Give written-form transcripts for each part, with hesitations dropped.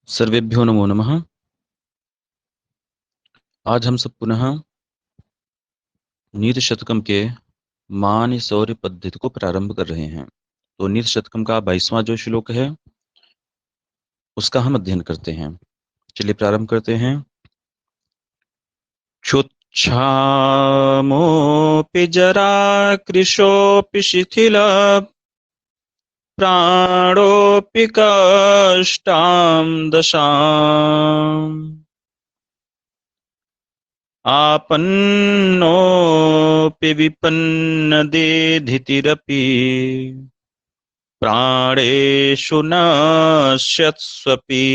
सर्वेभ्यो नमो नमः। आज हम सब पुनः नीति शतकम के मान शौर्य पद्धति को प्रारंभ कर रहे हैं। तो नीति शतकम का 22वां जो श्लोक है उसका हम अध्ययन करते हैं। चलिए प्रारंभ करते हैं। क्षुच्छामोऽपि जरा कृशोऽपि शिथिल प्राणोऽपि कष्टां दशाम् आपन्नोऽपि विपन्नदेधितिरपि प्राणेषु नश्यत्स्वपि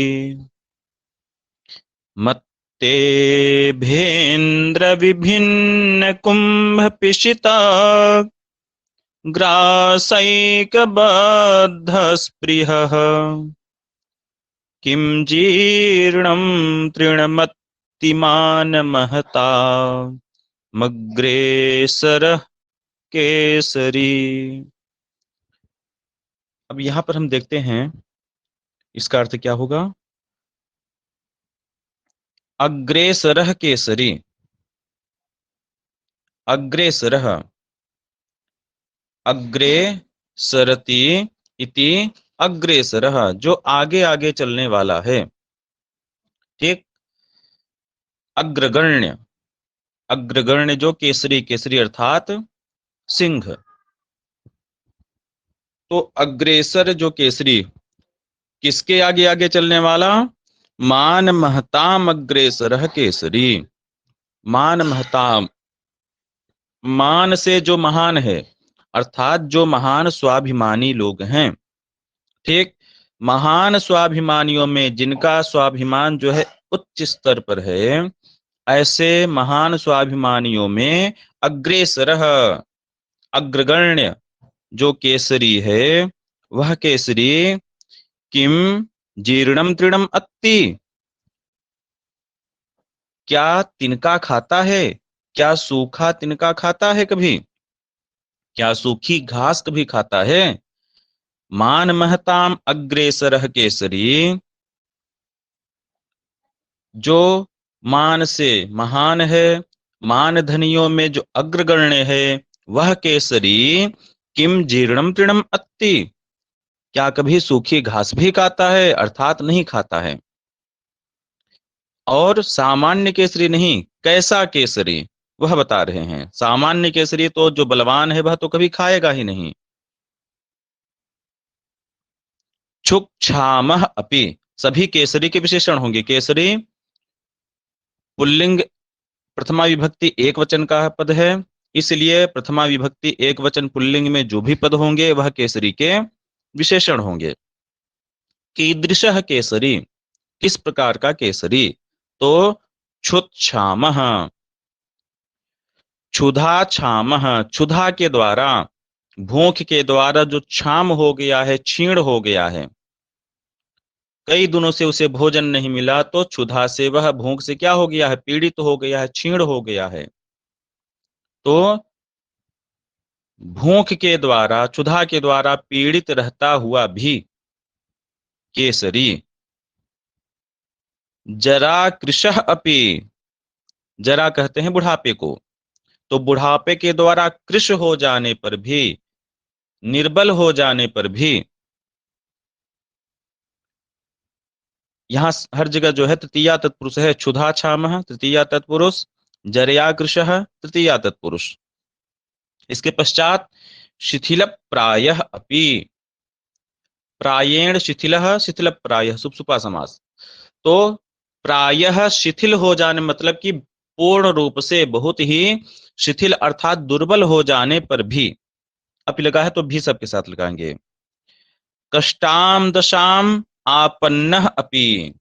मत्तेभेन्द्रविभिन्नकुम्भपिशिता ग्रासैकबद्धस्पृहः किं जीर्णं तृणमत्तिमानमहता मग्रेसरः केसरी। अब यहां पर हम देखते हैं इसका अर्थ क्या होगा। अग्रेसरः केसरी, अग्रेसरः, अग्रे सरति इति अग्रेसरः, जो आगे आगे चलने वाला है। ठीक। अग्रगण्य, अग्रगण्य जो केसरी, केसरी अर्थात सिंह। तो अग्रेसर जो केसरी, किसके आगे आगे चलने वाला? मान महताम अग्रेसरः केसरी। मान महताम, मान से जो महान है, अर्थात जो महान स्वाभिमानी लोग हैं। ठीक। महान स्वाभिमानियों में जिनका स्वाभिमान जो है उच्च स्तर पर है, ऐसे महान स्वाभिमानियों में अग्रेसरः, अग्रगण्य जो केसरी है, वह केसरी किम जीर्णम तृणम अत्ति, क्या तिनका खाता है? क्या सूखा तिनका खाता है कभी? क्या सूखी घास कभी खाता है? मान महताम अग्रेसरः केसरी, जो मान से महान है, मान धनियों में जो अग्रगण्य है, वह केसरी किम जीर्णम तृणम अत्ति, क्या कभी सूखी घास भी खाता है? अर्थात नहीं खाता है। और सामान्य केसरी नहीं, कैसा केसरी वह बता रहे हैं। सामान्य केसरी तो जो बलवान है वह तो कभी खाएगा ही नहीं। क्षुक्षामः अपि, सभी केसरी के विशेषण होंगे। केसरी पुल्लिंग प्रथमा विभक्ति एक वचन का पद है, इसलिए प्रथमा विभक्ति एक वचन पुल्लिंग में जो भी पद होंगे वह केसरी के विशेषण होंगे। कीदृशः केसरी, किस प्रकार का केसरी? तो क्षुत्क्षामः, क्षुधा क्षामः, क्षुधा के द्वारा, भूख के द्वारा जो क्षाम हो गया है, क्षीण हो गया है, कई दिनों से उसे भोजन नहीं मिला, तो क्षुधा से वह भूख से क्या हो गया है? पीड़ित हो गया है, क्षीण हो गया है। तो भूख के द्वारा, क्षुधा के द्वारा पीड़ित रहता हुआ भी केसरी। जरा कृशः अपि, जरा कहते हैं बुढ़ापे को, तो बुढ़ापे के द्वारा कृश हो जाने पर भी, निर्बल हो जाने पर भी, यहां हर जगह जो है तृतीया तत्पुरुष है। क्षुधा क्षामः तृतीया तत्पुरुष, जरया कृशः तृतीया तत्पुरुष। इसके पश्चात शिथिल प्रायः अपि, प्रायेण शिथिलः, शिथिल प्रायः, सुपसुपा समास। तो प्रायः शिथिल हो जाने मतलब कि पूर्ण रूप से, बहुत ही शिथिल अर्थात दुर्बल हो जाने पर भी, अपि लगा है तो भी सबके साथ लगाएंगे। कष्टाम दशाम आपन्नः अपि,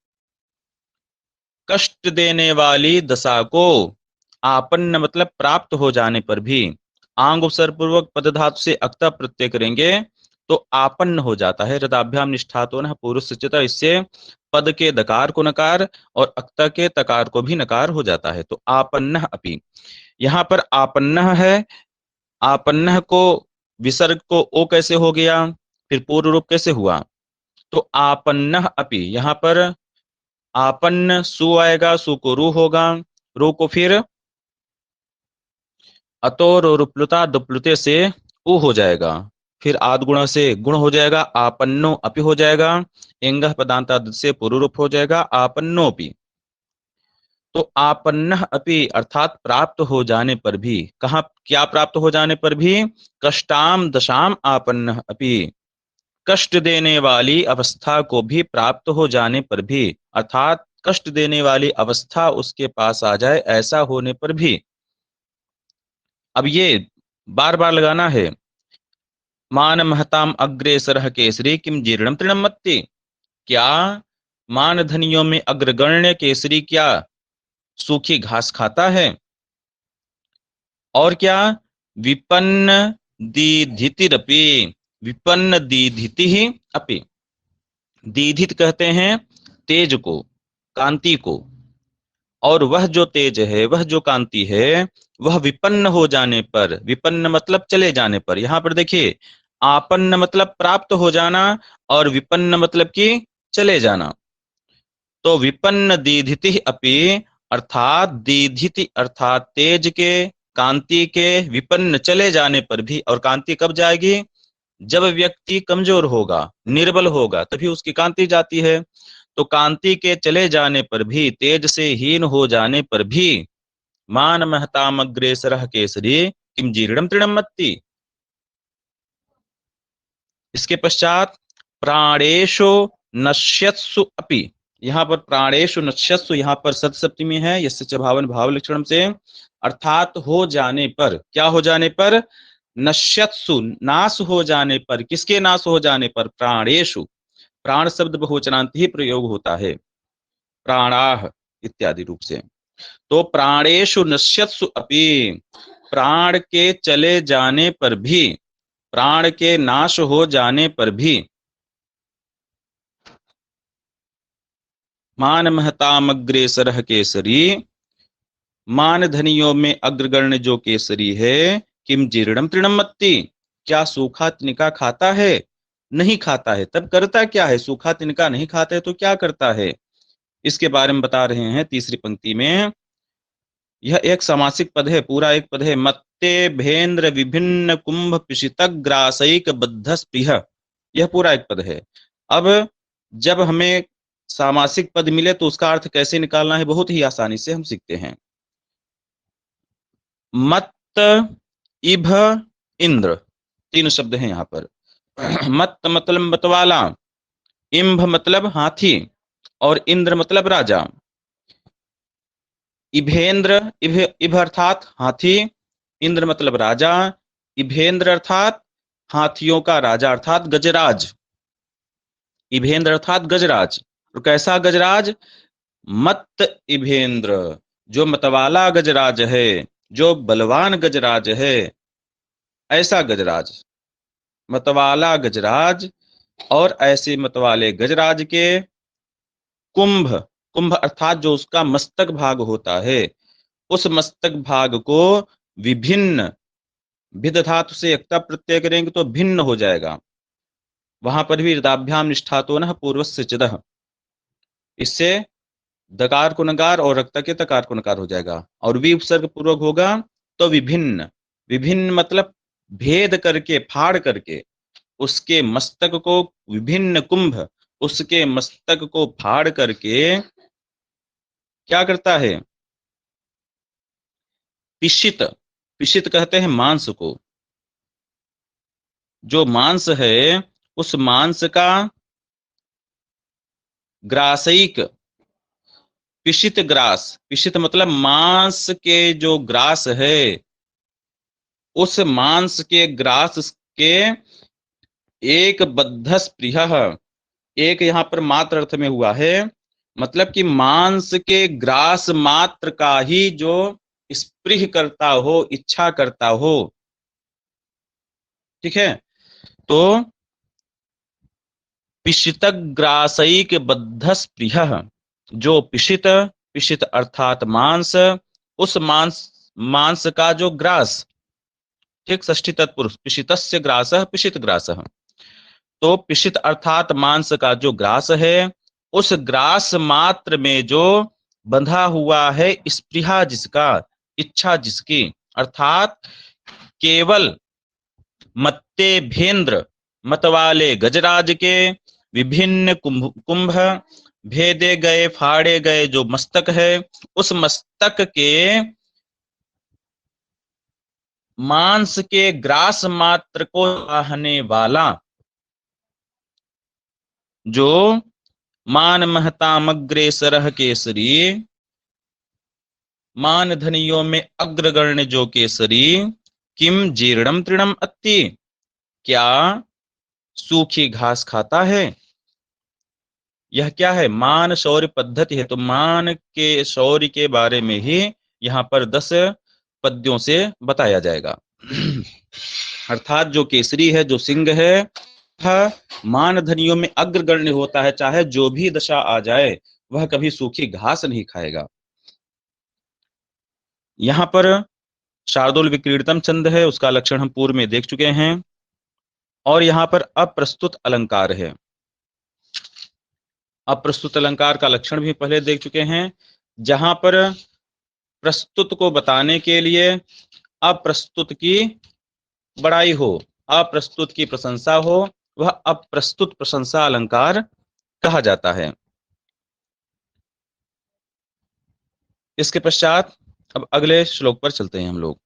कष्ट देने वाली दशा को, आपन्न मतलब प्राप्त हो जाने पर भी, आंग उपसर्ग पूर्वक पद धातु से अक्ता प्रत्यय करेंगे तो आपन्न हो जाता है। रदाभ्याम निष्ठातो न पुरुष चित, इससे पद के दकार को नकार और अक्ता के तकार को भी नकार हो जाता है। तो आपन्न अपि, यहाँ पर आपन्न है, आपन्न को विसर्ग को ओ कैसे हो गया, फिर पूर्व रूप कैसे हुआ? तो आपन्न अपि, यहाँ पर आपन्न सु आएगा, सु को रू होगा, रू को फिर अतोर और उपलुता दुप्लुते से उ हो जाएगा, फिर आदगुण से गुण हो जाएगा, आपन्नो अपि हो जाएगा, इंगह पदांता से पुरुरूप हो जाएगा, आपन्नोपि। तो आपन्न अपि अर्थात प्राप्त हो जाने पर भी, कहाँ क्या प्राप्त हो जाने पर भी, कष्टाम दशाम आपन्न अपि, कष्ट देने वाली अवस्था को भी प्राप्त हो जाने पर भी, अर्थात कष्ट देने वाली अवस्था उसके पास आ जाए ऐसा होने पर भी। अब ये बार बार लगाना है, मान महताम अग्रेसर केसरी किम जीर्णम तृणम मत्ति, क्या मान धनियों में अग्रगण्य केसरी क्या सूखी घास खाता है, और क्या विपन्न दीधितिरपि, विपन्न दीधिति ही अपि, दीधित कहते हैं तेज को, कांति को, और वह जो तेज है, वह जो कांति है, वह विपन्न हो जाने पर, विपन्न मतलब चले जाने पर, यहां पर देखिए आपन्न मतलब प्राप्त हो जाना और विपन्न मतलब कि चले जाना। तो विपन्न दीधिति अपि अर्थात दीधिति अर्थात तेज के, कांति के विपन्न चले जाने पर भी, और कांति कब जाएगी, जब व्यक्ति कमजोर होगा, निर्बल होगा, तभी उसकी कांति जाती है। तो कांति के चले जाने पर भी, तेज से हीन हो जाने पर भी, मान महताम अग्रेसर केसरी किम जीर्णम तृणम मत्ति। इसके पश्चात प्राणेशु नश्यत्सु अपि, यहाँ पर प्राणेशु नश्यत्सु, यहाँ पर सप्तमी है, यस्य च भावन भाव लक्षणम से, अर्थात हो जाने पर, क्या हो जाने पर, नश्यत्सु नाश हो जाने पर, किसके नाश हो जाने पर, प्राणेशु, प्राण शब्द बहुवचनांत ही प्रयोग होता है, प्राणाह इत्यादि रूप से। तो प्राणेशु नश्यत्सु अपि, प्राण के चले जाने पर भी, प्राण के नाश हो जाने पर भी, मान महताम अग्रेसर केसरी, मान धनियों में अग्रगण्य जो केसरी है, किम जीर्णम तृणम मत्ति, क्या सूखा तिनका खाता है, नहीं खाता है, तब करता क्या है, सूखा तिनका नहीं खाता है तो क्या करता है, इसके बारे में बता रहे हैं तीसरी पंक्ति में। यह एक समासिक पद है, पूरा एक पद है, मत्ते भेन्द्र विभिन्न कुंभ पिशितग्रासैक बद्ध स्पृह, यह पूरा एक पद है। अब जब हमें सामासिक पद मिले तो उसका अर्थ कैसे निकालना है, बहुत ही आसानी से हम सीखते हैं। मत, इभ, इंद्र, तीन शब्द हैं यहाँ पर। मत मतलब मतवाला, इम्भ मतलब हाथी, और इंद्र मतलब राजा। इभेंद्र, इभ अर्थात हाथी, इंद्र मतलब राजा, इभेंद्र अर्थात हाथियों का राजा अर्थात गजराज, इभेंद्र अर्थात गजराज। और कैसा गजराज, मत इभेंद्र, जो मतवाला गजराज है, जो बलवान गजराज है, ऐसा गजराज, मतवाला गजराज। और ऐसे मतवाले गजराज के कुंभ, कुंभ अर्थात जो उसका मस्तक भाग होता है, उस मस्तक भाग को विभिन्न, भिद धातु से एकता प्रत्यय करेंगे तो भिन्न हो जाएगा, वहां पर भी हृदाभ्याम निष्ठातो न पूर्वस्य चिदः, इससे दकार को नकार और रक्त के तकार को नकार हो जाएगा, और वी उपसर्ग पूर्वक होगा तो विभिन्न, विभिन्न मतलब भेद करके, फाड़ करके, उसके मस्तक को विभिन्न कुंभ, उसके मस्तक को फाड़ करके क्या करता है, पिशित, पिशित कहते हैं मांस को, जो मांस है उस मांस का ग्रासैक, पिशित ग्रास, पिशित मतलब मांस के जो ग्रास है, उस मांस के ग्रास के एक बद्ध स्पृह, एक यहां पर मात्र अर्थ में हुआ है, मतलब कि मांस के ग्रास मात्र का ही जो स्पृह करता हो, इच्छा करता हो, ठीक है। तो पिशितग्रासैक बद्ध स्पृह, जो पिशित, पिशित अर्थात मांस, उस मांस, मांस का जो ग्रास, ठीक, षष्ठी तत्पुरुष, पिशितस्य ग्रासः पिशित ग्रासः, तो पिशित अर्थात मांस का जो ग्रास है, उस ग्रास मात्र में जो बंधा हुआ है स्पृहा जिसका, इच्छा जिसकी, अर्थात केवल मत्ते भेंद्र मतवाले गजराज के विभिन्न कुंभ कुंभ भेदे गए फाड़े गए जो मस्तक है, उस मस्तक के मांस के ग्रास मात्र को चाहने वाला जो मान महतामग्रेसरः केसरी, मान धनियों में अग्रगण्य जो केसरी, किम जीर्णम तृणम अत्ति, क्या सूखी घास खाता है। यह क्या है, मान शौर्य पद्धति है, तो मान के शौर्य के बारे में ही यहाँ पर 10 पद्यों से बताया जाएगा। अर्थात जो केसरी है, जो सिंह है, वह मान धनियों में अग्रगण्य होता है, चाहे जो भी दशा आ जाए वह कभी सूखी घास नहीं खाएगा। यहाँ पर शार्दूल विक्रीड़ितम छंद है, उसका लक्षण हम पूर्व में देख चुके हैं। और यहाँ पर अप्रस्तुत अलंकार है, अप्रस्तुत अलंकार का लक्षण भी पहले देख चुके हैं। जहां पर प्रस्तुत को बताने के लिए अप्रस्तुत की बड़ाई हो, अप्रस्तुत की प्रशंसा हो, वह अप्रस्तुत प्रशंसा अलंकार कहा जाता है। इसके पश्चात अब अगले श्लोक पर चलते हैं हम लोग।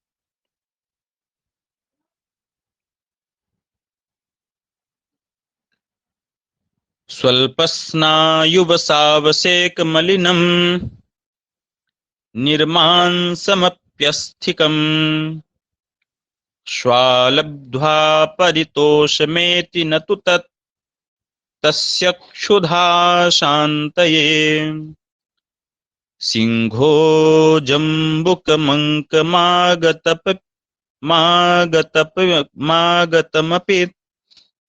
स्वल्पस्नायुवसावसेक मलिनम निर्मांसमप्यस्थिकम् श्वालब्ध्वा परितोषमेति न तु तस्य क्षुधा शान्तये सिंहो जम्बुकमङ्कमागतमपि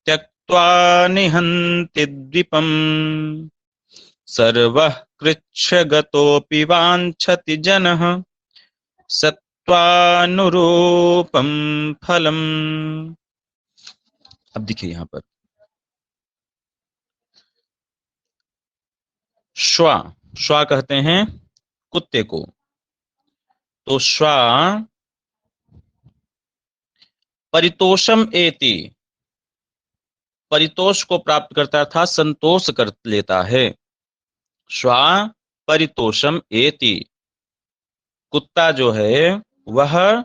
त्यक्त्वा निहन्ति द्विपम् सर्वः कृच्छ्रगतोऽपि वाञ्छति जनः सत्त्वानुरूपं फलम्। अब देखिए यहां पर श्वा, श्वा कहते हैं कुत्ते को, तो श्वा परितोषम एति, परितोष को प्राप्त करता था, संतोष कर लेता है। श्वा परितोषम एति, कुत्ता जो है वह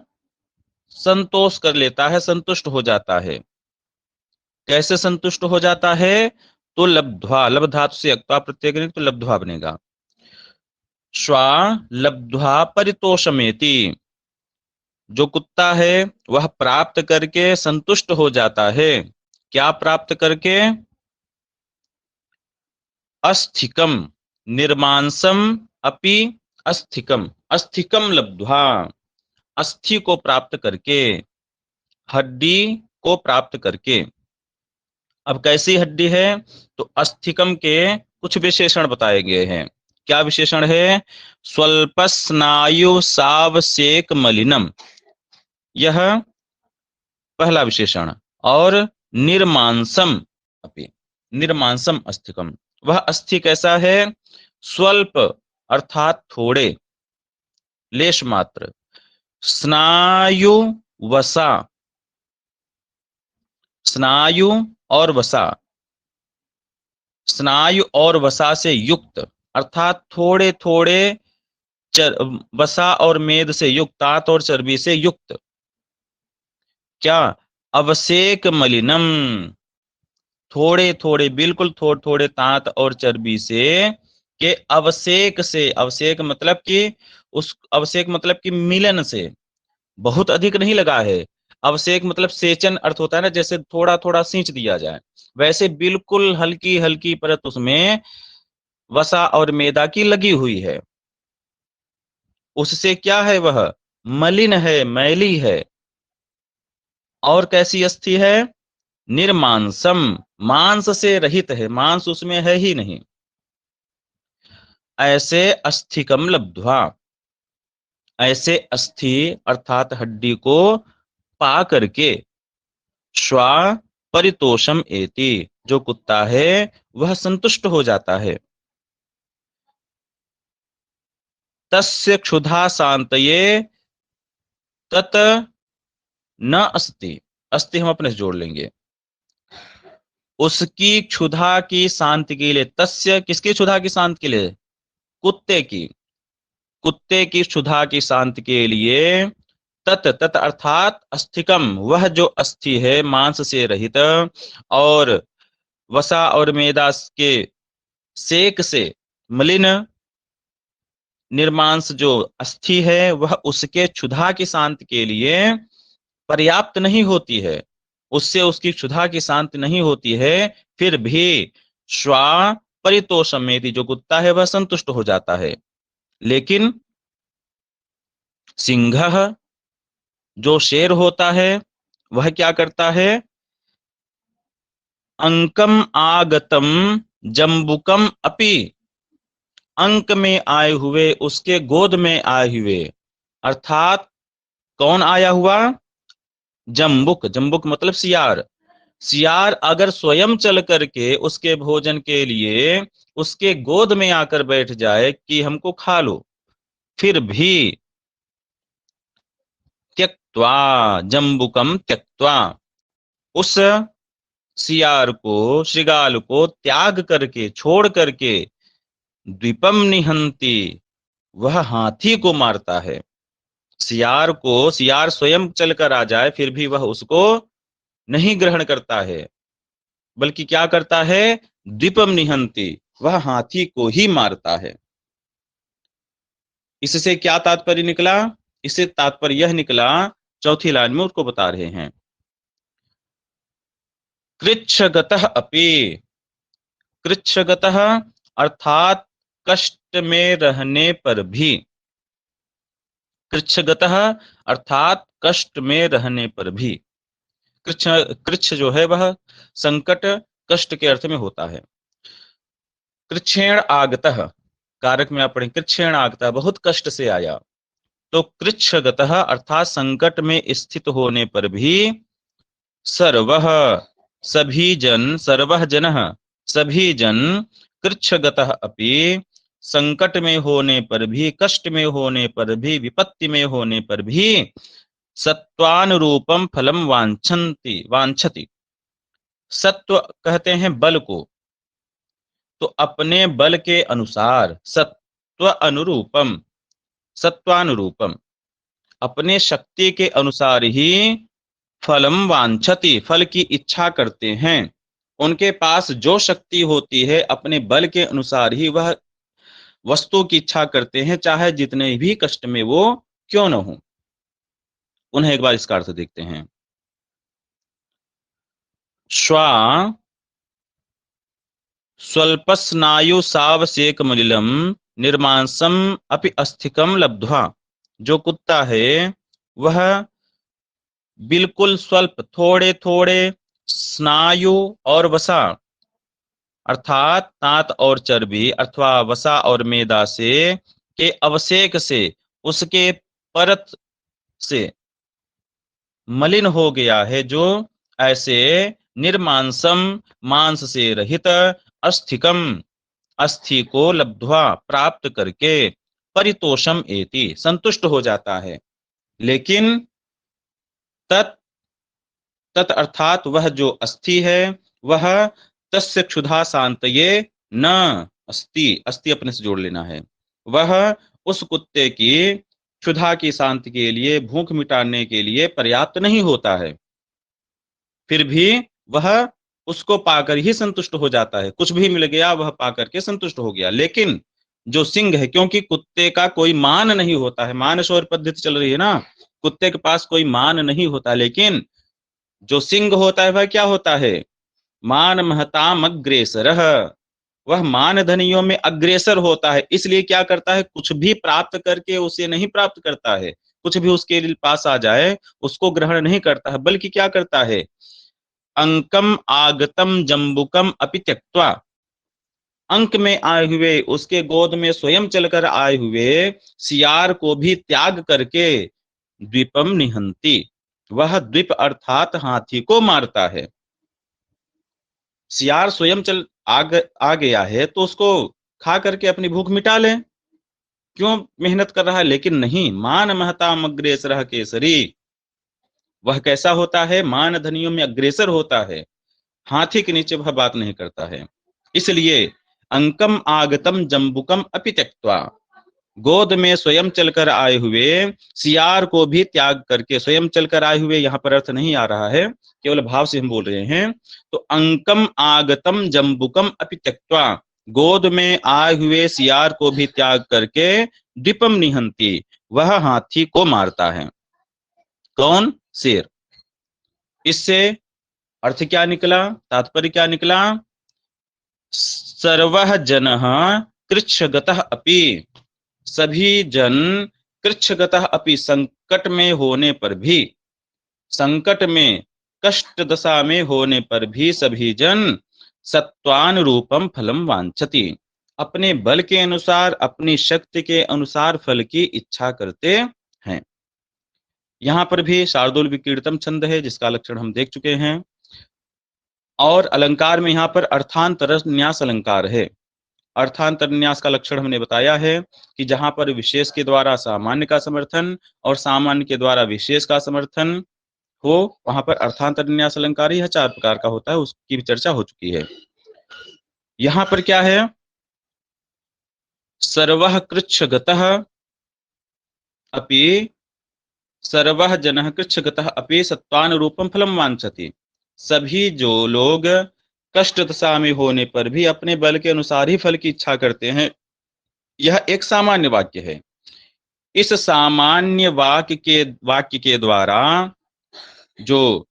संतोष कर लेता है, संतुष्ट हो जाता है। कैसे संतुष्ट हो जाता है, तो लब्ध्वा, लब धातु से अक्त्वा प्रत्यय करेंगे तो लब्ध्वा बनेगा। श्वा लब्ध्वा परितोषमेति, जो कुत्ता है वह प्राप्त करके संतुष्ट हो जाता है। क्या प्राप्त करके, अस्थिकम निर्मांसम अपि अस्थिकम, अस्थिकम लब्ध्वा, अस्थि को प्राप्त करके, हड्डी को प्राप्त करके। अब कैसी हड्डी है, तो अस्थिकम के कुछ विशेषण बताए गए हैं। क्या विशेषण है, स्वल्प स्नायु सावसेक मलिनम, यह पहला विशेषण। और निर्मांसम अपि, निर्मांसम अस्थिकम, वह अस्थि कैसा है, स्वल्प अर्थात थोड़े, लेश मात्र, स्नायु वसा, स्नायु और वसा, स्नायु और वसा से युक्त, अर्थात थोड़े थोड़े वसा और मेद से युक्त, तात और चर्बी से युक्त। क्या, अवसेक मलिनम, थोड़े थोड़े, बिल्कुल थोड़े थोड़े तात और चर्बी से के अवसेक से, अवसेक मतलब कि उस अवसेक मतलब कि मिलन से, बहुत अधिक नहीं लगा है। अवसेक मतलब सेचन अर्थ होता है ना, जैसे थोड़ा थोड़ा सींच दिया जाए, वैसे बिल्कुल हल्की हल्की परत उसमें वसा और मेदा की लगी हुई है। उससे क्या है, वह मलिन है, मैली है। और कैसी अस्थि है, निर्मांसम, मांस से रहित है, मांस उसमें है ही नहीं। ऐसे अस्थिकम लब्ध्वा, ऐसे अस्थि अर्थात हड्डी को पा करके, श्वा परितोषम एति, जो कुत्ता है वह संतुष्ट हो जाता है। तस्य क्षुधा शांतये तत न अस्ति। अस्ति हम अपने से जोड़ लेंगे। उसकी क्षुधा की शांति के लिए, तस्य किसकी क्षुधा की शांति के लिए? कुत्ते की। कुत्ते की क्षुधा की शांति के लिए तत, तत अर्थात अस्थिकम, वह जो अस्थि है मांस से रहित और वसा और मेदा के सेक से मलिन निर्मांस जो अस्थि है, वह उसके क्षुधा की शांति के लिए पर्याप्त नहीं होती है, उससे उसकी क्षुधा की शांति नहीं होती है। फिर भी श्वा परितोषमेति, जो कुत्ता है वह संतुष्ट हो जाता है। लेकिन सिंह, जो शेर होता है, वह क्या करता है? अंकम आगतम जम्बुकम अपि, अंक में आए हुए, उसके गोद में आए हुए, अर्थात कौन आया हुआ? जम्बुक। जम्बुक मतलब सियार। सियार अगर स्वयं चल करके उसके भोजन के लिए उसके गोद में आकर बैठ जाए कि हमको खा लो, फिर भी त्यक्त्वा, जम्बुकम त्यक्त्वा, उस सियार को, श्रृगाल को त्याग करके, छोड़ करके, द्वीपम निहंती, वह हाथी को मारता है। सियार को, सियार स्वयं चलकर आ जाए फिर भी वह उसको नहीं ग्रहण करता है, बल्कि क्या करता है? द्वीपम निहंती, वह हाथी को ही मारता है। इससे क्या तात्पर्य निकला? इससे तात्पर्य यह निकला, चौथी लाइन में उसको बता रहे हैं, कृच्छगतः अपि, कृच्छगतः अर्थात कष्ट में रहने पर भी, कृच्छगतः अर्थात कष्ट में रहने पर भी। कृच्छ, कृच्छ जो है वह संकट, कष्ट के अर्थ में होता है। कृच्छेण आगतः, कारक में आप पढ़ें, कृच्छेण आगतः, बहुत कष्ट से आया। तो कृच्छगतः अर्थात संकट में स्थित होने पर भी, सर्वः, सभी जन, सर्वः जनः, सभी जन, कृच्छगतः अपि, संकट में होने पर भी, कष्ट में होने पर भी, विपत्ति में होने पर भी, सत्वानुरूपम फलम वांछन्ति, वांछति। सत्व कहते हैं बल को, तो अपने बल के अनुसार, सत्व अनुरूपम, सत्वानुरूपम, अपने शक्ति के अनुसार ही फलम वांछति, फल की इच्छा करते हैं। उनके पास जो शक्ति होती है अपने बल के अनुसार ही वह वस्तु की इच्छा करते हैं, चाहे जितने भी कष्ट में वो क्यों न हो। उन्हें एक बार इसका अर्थ देखते हैं। श्वा स्वल्पस्नायु सावशेक मलिलम निर्मांसम अपि अस्थिकम लब्ध्वा, जो कुत्ता है वह बिल्कुल स्वल्प, थोड़े थोड़े, स्नायु और वसा अर्थात दांत और चर्बी अथवा वसा और मेदा से के अवशेक से, उसके परत से मलिन हो गया है, जो ऐसे निर्मांसम, मांस से रहित, अस्थिकम, अस्थि को लब्ध्वा प्राप्त करके, परितोषम एति संतुष्ट हो जाता है। लेकिन तत्, तत् अर्थात वह जो अस्थि है वह तस्य क्षुधा शांतये न अस्ति, अस्ति अपने से जोड़ लेना है, वह उस कुत्ते की क्षुधा की शांति के लिए, भूख मिटाने के लिए पर्याप्त नहीं होता है। फिर भी वह उसको पाकर ही संतुष्ट हो जाता है, कुछ भी मिल गया वह पाकर के संतुष्ट हो गया। लेकिन जो सिंह है, क्योंकि कुत्ते का कोई मान नहीं होता है, मान शौर्य पद्धति चल रही है ना, कुत्ते के पास कोई मान नहीं होता, लेकिन जो सिंह होता है वह क्या होता है? मान महताम अग्रेसरः, वह मान धनियों में अग्रेसर होता है। इसलिए क्या करता है? कुछ भी प्राप्त करके उसे नहीं प्राप्त करता है, कुछ भी उसके पास आ जाए उसको ग्रहण नहीं करता है, बल्कि क्या करता है? अंकम आगतम जम्बुकम अपि त्यक्त्वा, अंक में आए हुए, उसके गोद में स्वयं चलकर आए हुए सियार को भी त्याग करके, द्वीपम निहंती, वह द्वीप अर्थात हाथी को मारता है। सियार स्वयं चल आ गया है तो उसको खा करके अपनी भूख मिटा ले, क्यों मेहनत कर रहा है, लेकिन नहीं, मान महताम अग्रेसरः केसरी, वह कैसा होता है, मान धनियों में अग्रेसर होता है, हाथी के नीचे वह बात नहीं करता है। इसलिए अंकम आगतम जम्बुकम अपि त्यक्त्वा, गोद में स्वयं चलकर आए हुए सियार को भी त्याग करके, स्वयं चलकर आए हुए यहाँ पर अर्थ नहीं आ रहा है, केवल भाव से हम बोल रहे हैं। तो अंकम आगतम जम्बुकम अपि त्यक्त्वा, गोद में आए हुए सियार को भी त्याग करके, द्विपम निहंती, वह हाथी को मारता है। कौन? शेर। इससे अर्थ क्या निकला, तात्पर्य क्या निकला, सर्वः जनः कृच्छगतः अपि, सभी जन कृच्छगतः अपि, संकट में होने पर भी, संकट में कष्ट दशा में होने पर भी सभी जन सत्वानुरूपम फलम वांछति, अपने बल के अनुसार, अपनी शक्ति के अनुसार फल की इच्छा करते हैं। यहां पर भी शार्दूल विकीर्तम छंद है, जिसका लक्षण हम देख चुके हैं। और अलंकार में यहाँ पर अर्थांतर न्यास अलंकार है। अर्थांतर न्यास का लक्षण हमने बताया है कि जहां पर विशेष के द्वारा सामान्य का समर्थन और सामान्य के द्वारा विशेष का समर्थन हो, वहां पर अर्थांतर न्यास अलंकार यह 4 प्रकार का होता है, उसकी भी चर्चा हो चुकी है। यहां पर क्या है, सर्वः कृच्छगतः अपि, सर्वः जनः कृच्छगतः अपि सत्वानुरूपम फलम वांछति, सभी जो लोग कष्ट दशा में होने पर भी अपने बल के अनुसार ही फल की इच्छा करते हैं, यह एक सामान्य वाक्य है। इस सामान्य वाक्य के द्वारा जो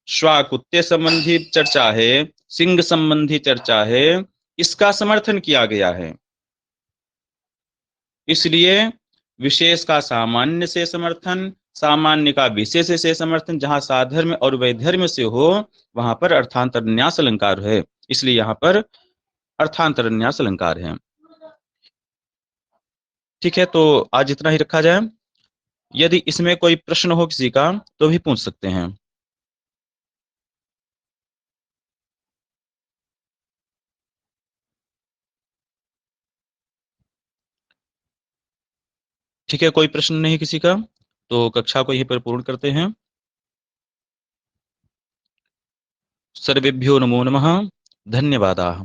श्वाकुत्ते संबंधी चर्चा है, सिंह संबंधी चर्चा है, इसका समर्थन किया गया है। इसलिए विशेष का सामान्य से समर्थन, सामान्य का विशेष से समर्थन, जहां साधर्म और वैधर्म से हो वहां पर अर्थांतर न्यास अलंकार है, इसलिए यहां पर अर्थांतर न्यास अलंकार है। ठीक है, तो आज इतना ही रखा जाए। यदि इसमें कोई प्रश्न हो किसी का तो भी पूछ सकते हैं। ठीक है, कोई प्रश्न नहीं किसी का, तो कक्षा को यहीं पर पूर्ण करते हैं। सर्वेभ्यो नमो नमः, धन्यवादाः।